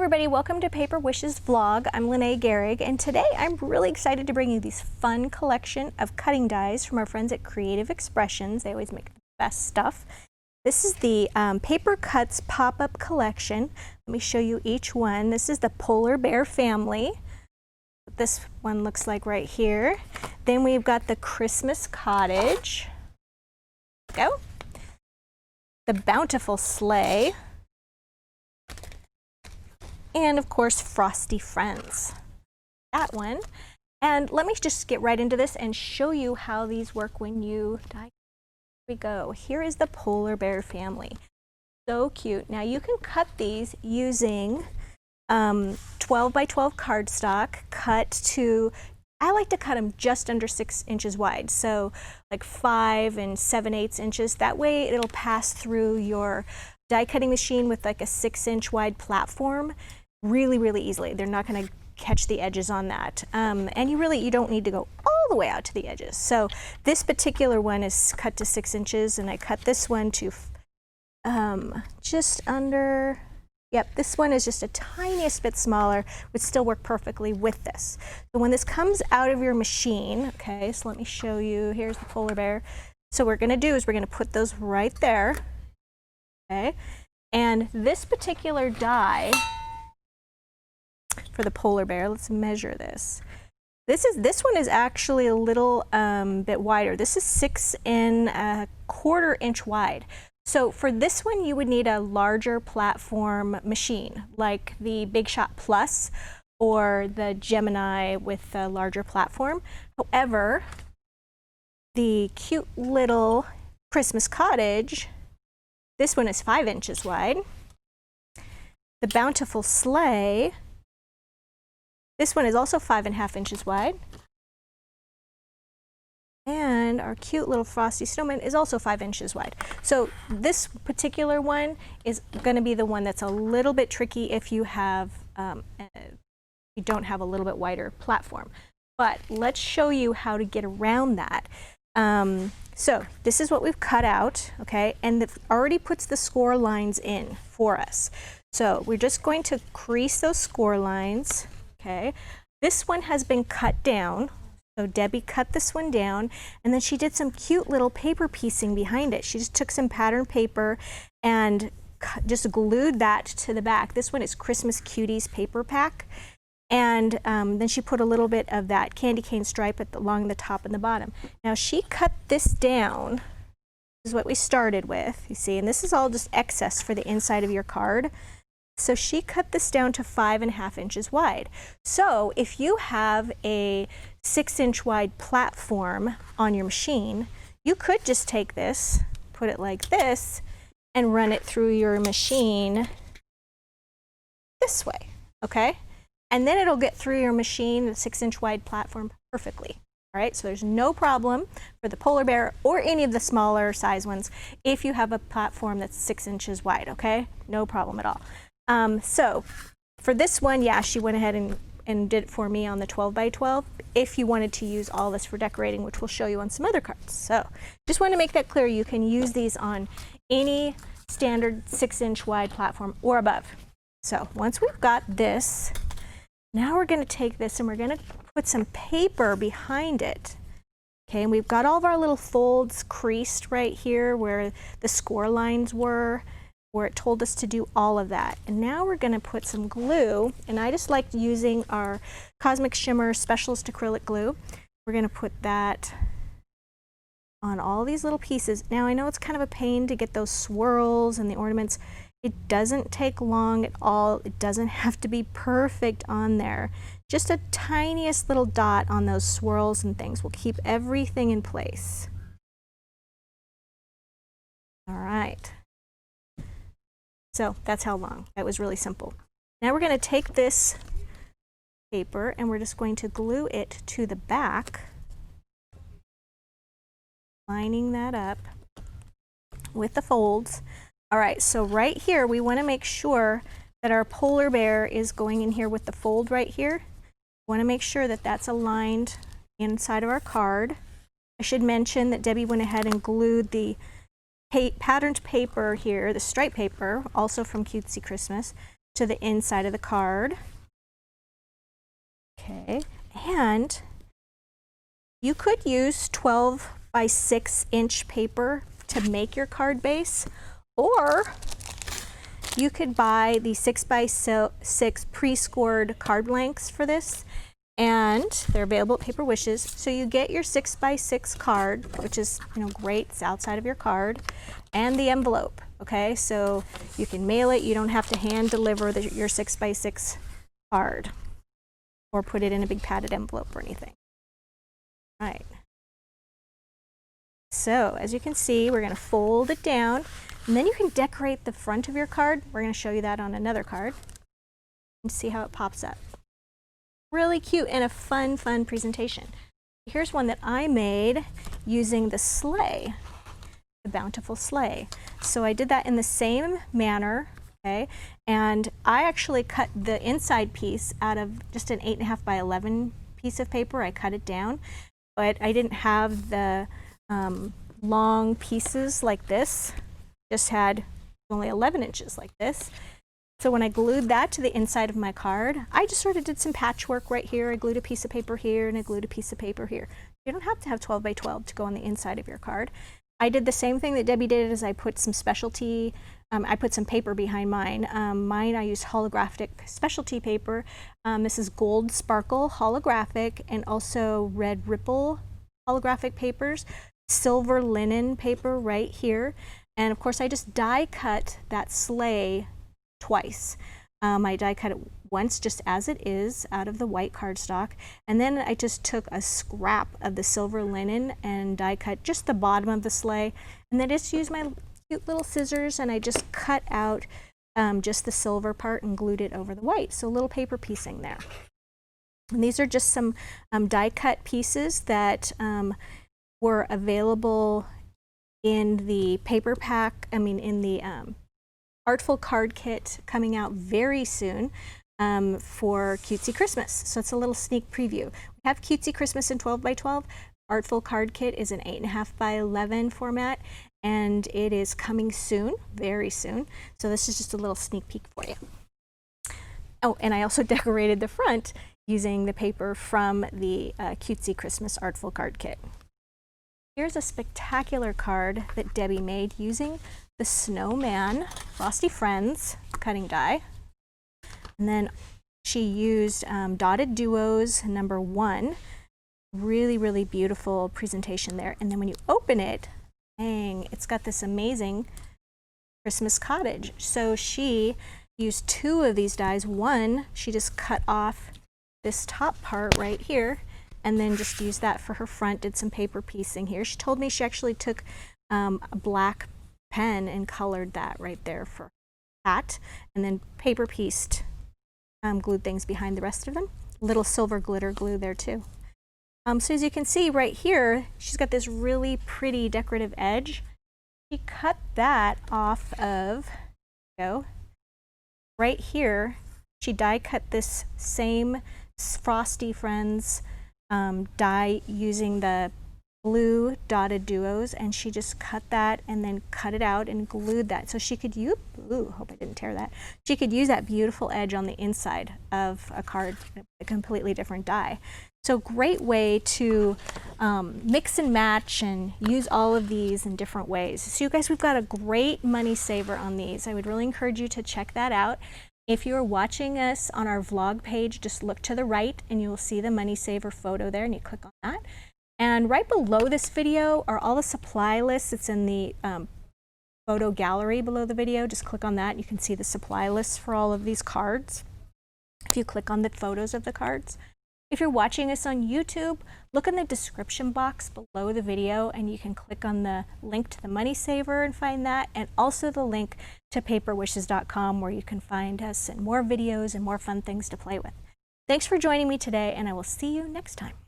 everybody, welcome to Paper Wishes vlog. I'm Lene Gehrig, and today I'm really excited to bring you these fun collection of cutting dies from our friends at Creative Expressions. They always make the best stuff. This is the Paper Cuts pop-up collection. Let me show you each one. This is the Polar Bear family. This one looks like right here. Then we've got the Christmas Cottage. Go. The Bountiful Sleigh. And of course, Frosty Friends. That one. And let me just get right into this and show you how these work when you die. Here we go. Here is the Polar Bear family. So cute. Now you can cut these using 12 by 12 cardstock cut to, I like to cut them just under 6 inches wide. So like 5 7/8 inches. That way it'll pass through your die cutting machine with like a 6-inch wide platform really easily. They're not going to catch the edges on that. And you don't need to go all the way out to the edges. So this particular one is cut to 6 inches, and I cut this one to just under, yep, this one is just a tiniest bit smaller, would still work perfectly with this. So when this comes out of your machine, okay, so let me show you, here's the polar bear. So what we're going to do is we're going to put those right there, okay, and this particular die for the polar bear, let's measure this. This one is actually a little bit wider. This is 6 1/4 inch wide. So for this one, you would need a larger platform machine, like the Big Shot Plus or the Gemini with a larger platform. However, the cute little Christmas Cottage, this one is 5 inches wide. The Bountiful Sleigh, this one is also 5 1/2 inches wide. And our cute little Frosty Snowman is also 5 inches wide. So this particular one is going to be the one that's a little bit tricky if you have, you don't have a little bit wider platform. But let's show you how to get around that. So this is what we've cut out, okay, and it already puts the score lines in for us. So we're just going to crease those score lines. Okay, this one has been cut down. So Debbie cut this one down, and then she did some cute little paper piecing behind it. She just took some pattern paper and just glued that to the back. This one is Christmas Cuties paper pack. And then she put a little bit of that candy cane stripe along the top and the bottom. Now she cut this down. This is what we started with, you see, and this is all just excess for the inside of your card. So she cut this down to 5 1/2 inches wide. So if you have a 6-inch wide platform on your machine, you could just take this, put it like this, and run it through your machine this way, okay? And then it'll get through your machine, the 6-inch wide platform, perfectly. All right, so there's no problem for the polar bear or any of the smaller size ones if you have a platform that's 6 inches wide, okay? No problem at all. So for this one, yeah, she went ahead and did it for me on the 12 by 12 if you wanted to use all this for decorating, which we'll show you on some other cards. So just want to make that clear, you can use these on any standard 6-inch wide platform or above. So once we've got this, now we're going to take this and we're going to put some paper behind it. Okay, and we've got all of our little folds creased right here where the score lines were, where it told us to do all of that. And now we're going to put some glue, and I just like using our Cosmic Shimmer Specialist Acrylic Glue. We're going to put that on all these little pieces. Now I know it's kind of a pain to get those swirls and the ornaments. It doesn't take long at all. It doesn't have to be perfect on there. Just a tiniest little dot on those swirls and things will keep everything in place. All right. So that's how long. That was really simple. Now we're going to take this paper and we're just going to glue it to the back, lining that up with the folds. All right, so right here we want to make sure that our polar bear is going in here with the fold right here. We want to make sure that that's aligned inside of our card. I should mention that Debbie went ahead and glued the patterned paper here, the stripe paper, also from Cutesy Christmas, to the inside of the card. Okay, and you could use 12 by 6 inch paper to make your card base, or you could buy the 6 by 6 pre-scored card blanks for this, and they're available at Paper Wishes. So you get your 6 by 6 card, which is, you know, great. It's outside of your card, and the envelope. Okay, so you can mail it. You don't have to hand deliver your 6 by 6 card or put it in a big padded envelope or anything. All right. So as you can see, we're going to fold it down, and then you can decorate the front of your card. We're going to show you that on another card and see how it pops up. Really cute and a fun presentation. Here's one that I made using the sleigh, the bountiful sleigh. So I did that in the same manner, okay? And I actually cut the inside piece out of just an 8.5 by 11 piece of paper. I cut it down, but I didn't have the long pieces like this. Just had only 11 inches like this. So when I glued that to the inside of my card, I just sort of did some patchwork right here. I glued a piece of paper here and I glued a piece of paper here. You don't have to have 12 by 12 to go on the inside of your card. I did the same thing that Debbie did, is I put some specialty, I put some paper behind mine. Mine I used holographic specialty paper. This is gold sparkle holographic and also red ripple holographic papers, silver linen paper right here. And of course I just die cut that sleigh twice. I die cut it once just as it is out of the white cardstock, and then I just took a scrap of the silver linen and die cut just the bottom of the sleigh, and then just used my cute little scissors and I just cut out just the silver part and glued it over the white. So a little paper piecing there. And these are just some die cut pieces that were available in the paper pack, in the Artful Card Kit coming out very soon for Cutesy Christmas. So it's a little sneak preview. We have Cutesy Christmas in 12 by 12. Artful Card Kit is an 8.5 by 11 format, and it is coming soon, very soon. So this is just a little sneak peek for you. Oh, and I also decorated the front using the paper from the Cutesy Christmas Artful Card Kit. Here's a spectacular card that Debbie made using the Snowman Frosty Friends cutting die. And then she used Dotted Duos #1. Really beautiful presentation there. And then when you open it, dang, it's got this amazing Christmas cottage. So she used 2 of these dies. One, she just cut off this top part right here, and then just used that for her front, did some paper piecing here. She told me she actually took a black pen and colored that right there for that, and then paper pieced, glued things behind the rest of them. Little silver glitter glue there too. So as you can see right here, she's got this really pretty decorative edge. She cut that off of, right here, she die cut this same Frosty Friends die using the blue Dotted Duos, and she just cut that and then cut it out and glued that. So she could use, hope I didn't tear that. She could use that beautiful edge on the inside of a card, a completely different die. So great way to mix and match and use all of these in different ways. So you guys, we've got a great money saver on these. I would really encourage you to check that out. If you're watching us on our vlog page, just look to the right and you will see the money saver photo there, and you click on that. And right below this video are all the supply lists. It's in the photo gallery below the video. Just click on that. You can see the supply lists for all of these cards if you click on the photos of the cards. If you're watching us on YouTube, look in the description box below the video and you can click on the link to the money saver and find that, and also the link to paperwishes.com where you can find us and more videos and more fun things to play with. Thanks for joining me today, and I will see you next time.